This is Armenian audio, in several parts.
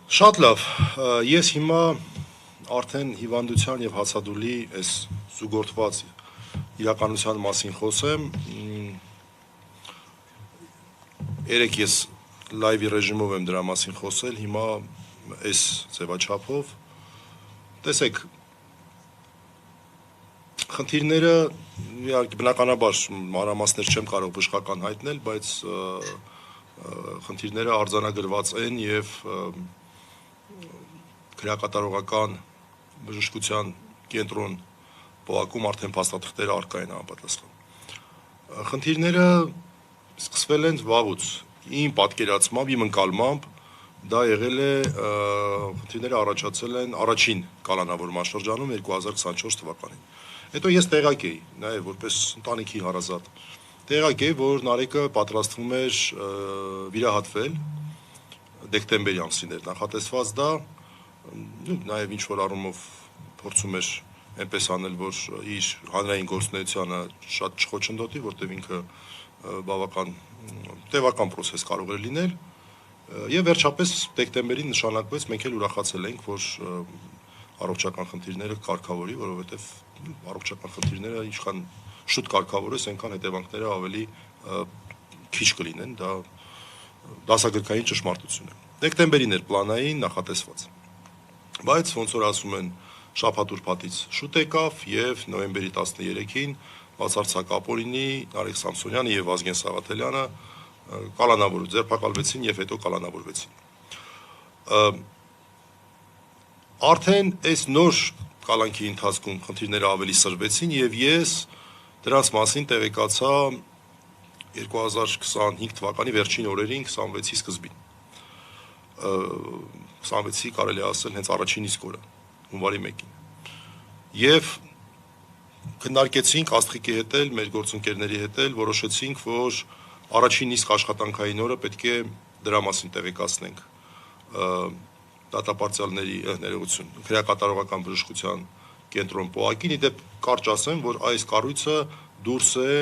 Շատ լավ, ես հիմա արդեն հիվանդության եւ հացադուլի այս զուգորդված իրականության մասին խոսեմ, երեք ես լայվի ռեժիմով եմ դրա մասին խոսել, հիմա այս ձևաչափով, տեսեք, խնդիրները, բնականաբար մանրամասներ չեմ կարող բժշկական հայտնել, բայց խնդիրները արձանագրված են եւ քրեակատարողական բժշկության կենտրոն պողակում արդեն փաստաթղթերը առկա են համապատասխան։ Խնդիրները սկսվել են վաղուց, իմ պատկերացմամբ, իմ ընկալմամբ, դա եղել է, խնդիրները առաջացել են առաջին կալանավորման շրջանում 2024 թվականին։ Հետո ես տեղակ էի, նաև որպես ընտանիքի հարազատ, տեղակ էի, որ Նարեկը պատրաստվում էր վիրահատվել, դեկտեմբերի ամսին էր նախատեսված դա, նաև ինչ-որ առումով փորձում էր այնպես անել, որ իր հանրային գործունեությանը շատ չխոչընդոտի, որտեղ ինքը բավական տևական պրոցես կարող էր լինել, եւ վերջապես դեկտեմբերին նշանակվեց, մենք էլ ուրախացել ենք, որ առողջական խնդիրները կարգավորի, որովհետեւ առողջական խնդիրները ինչքան շուտ կարգավորես, այնքան հետևանքները ավելի քիչ կլինեն, դա դասագրքային ճշմարտություն է։ Դեկտեմբերին էր պլանային նախատեսված։ Բայց ոնց որ ասում են, շաբաթ-ուրբաթից շուտ եկավ եւ նոյեմբերի 13-ին բացարձակ ապօրինի Նարեկ Սամսոնյանը եւ Վազգեն Սաղաթելյանը կալանավորվեցին, ձերբակալվեցին եւ հետո կալանավորվեցին։ Արդեն այս նոր կալանքի ընթացքում խնդիրները ավելի սրվեցին եւ ես դրանց մասին տեղեկացա 2025 թվականի վերջին օրերին 26-ի սկզբին։ 26-ի կարելի ասել հենց առաջին իսկ օրը, հունվարի 1-ին։ Եվ քննարկեցինք Աստղիկի հետ էլ, մեր գործընկերների հետ էլ, որոշեցինք, որ առաջին իսկ աշխատանքային օրը պետք է դրա մասին տեղեկացնենք դատապարտյալների ներողություն, քրեակատարողական բժշկության կենտրոն պողակին, իդեպ կարճ ասեմ, որ այս կառույցը դուրս է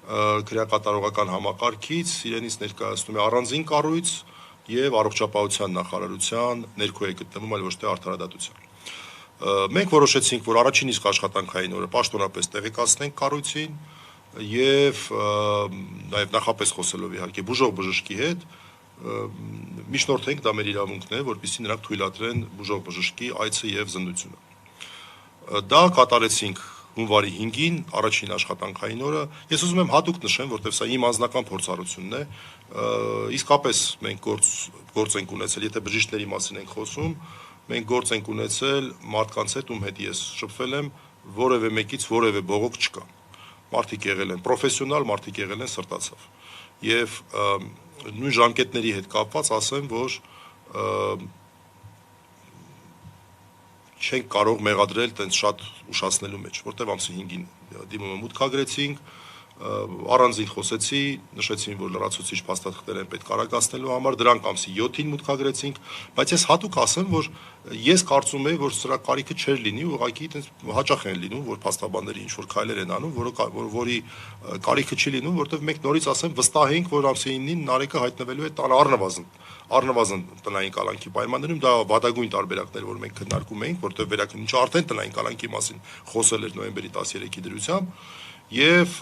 քրեակատարողական համակարգից, իրենից ներկայացնում է առանձին կառույց եւ առողջապահության նախարարության ներքո է գտնվում, այլ ոչ թե արդարադատության։ Մենք որոշեցինք, որ առաջին իսկ աշխատանքային օրը պաշտոնապես տեղեկացնենք կառույցին եւ նաեւ նախապես խոսելով իհարկե բուժող բժշկի հետ միջնորդենք, դա մեր իրավունքն է, որպեսզի նրանք թույլատրեն բուժող բժշկի այցը եւ զննությունը։ Դա կատարեցինք հունվարի 5-ին, առաջին աշխատանքային օրը։ Ես ուզում եմ հատուկ նշեմ, որտեղ սա իմ անձնական փորձառությունն է, իսկապես մենք գործ ենք ունեցել, եթե բժիշկների մասին ենք խոսում, մենք գործ ենք ունեցել մարդկանց հետ, ում հետ ես շփվել եմ, որևէ մեկից որևէ բողոք չկա։ Մարդիկ եղել են պրոֆեսիոնալ, մարդիկ եղել են սրտացավ։ Եվ նույն ժամկետների հետ կապված ասեմ, որ չենք կարող մեղադրել տենց շատ ուշացնելու մեջ, որտեղ ամսի 5-ին դիմումը մուտքագրեցինք, առանձին խոսեցի, նշեցին, որ լրացուցիչ փաստաթղթեր են պետք արագացնելու համար, դրանք ամսի 7-ին մուտքագրեցինք, բայց ես հատուկ ասեմ, որ ես կարծում եմ, որ սրա կարիքը չէր լինի, ուղղակի տենց հաճախ են լինում, որ փաստաբանները ինչ-որ քայլեր են անում, որի կարիքը չի լինում, որտեղ մենք նորից ասեմ, վստահ ենք, որ ամսի 9-ին Նարեկը հայտնվելու է տանը առնվազն տնային կալանքի պայմաններում, դա վատագույն տարբերակներ, որ մենք քննարկում էինք, որտեղ վերակնիչը արդեն տնային կալանքի մասին խոսել էր նոյեմբերի 13-ի դրությամբ, եւ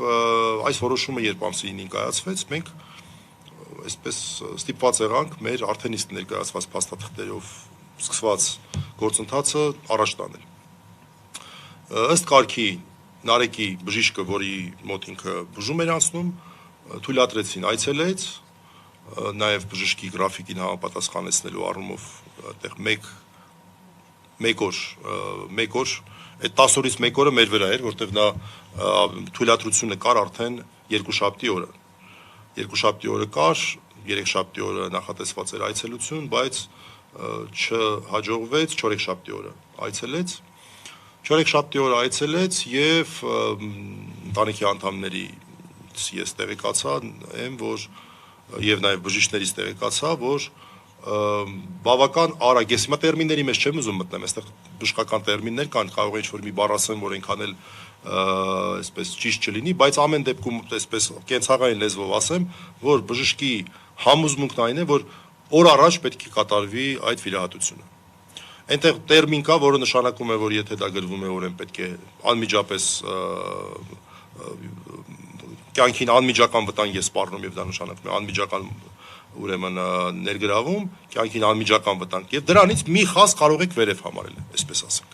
այս որոշումը երբ ամսի 9-ին կայացվեց, մենք այսպես ստիպված եղանք մեր արդեն իսկ ներկայացված փաստաթղթերով սկսված գործընթացը առաջ տանել։ Ըստ կարգի Նարեկի բժիշկը, որի մոտ ինքը բուժում էր անցնում, թույլատրեցին այցելեց, նաև բժշկի գրաֆիկին համապատասխանեցնելու առումով այդտեղ մեկ օր, այդ 10 օրից մեկ օրը մեր վրա էր, որտեղ նա թույլատրությունը կար արդեն երկուշաբթի օրը։ Երկուշաբթի օրը կար, երեքշաբթի օրը նախատեսված էր այցելություն, բայց չհաջողվեց, չորեքշաբթի օրը այցելեց։ Չորեքշաբթի օրը այցելեց եւ ընտանիքի անդամներից ես տեղեկացա եմ, որ եւ նաեւ բժիշկներից տեղեկացա, որ բավական արագ, ես հիմա տերմինների մեջ չեմ ուզում մտնել, այստեղ բժշկական տերմիններ կան, կարող է ինչ-որ մի բառ ասեմ, որ այնքան էլ այսպես ճիշտ չլինի, բայց ամեն դեպքում այսպես կենցաղային լեզվով ասեմ, որ բժշկի համոզմունքն այն է, որ օր առաջ պետք է կատարվի այդ վիրահատությունը։ Այնտեղ տերմին կա, որը նշանակում է, որ եթե դա գրվում է օրեն պետք է անմիջապես կյանքին անմիջական վտանգ է սպառնում եւ դա նշանակում է անմիջական ուրեմն ներգրավում, կյանքին անմիջական վտանգ եւ դրանից մի խազ կարող եք վերև համարել, այսպես ասեմ։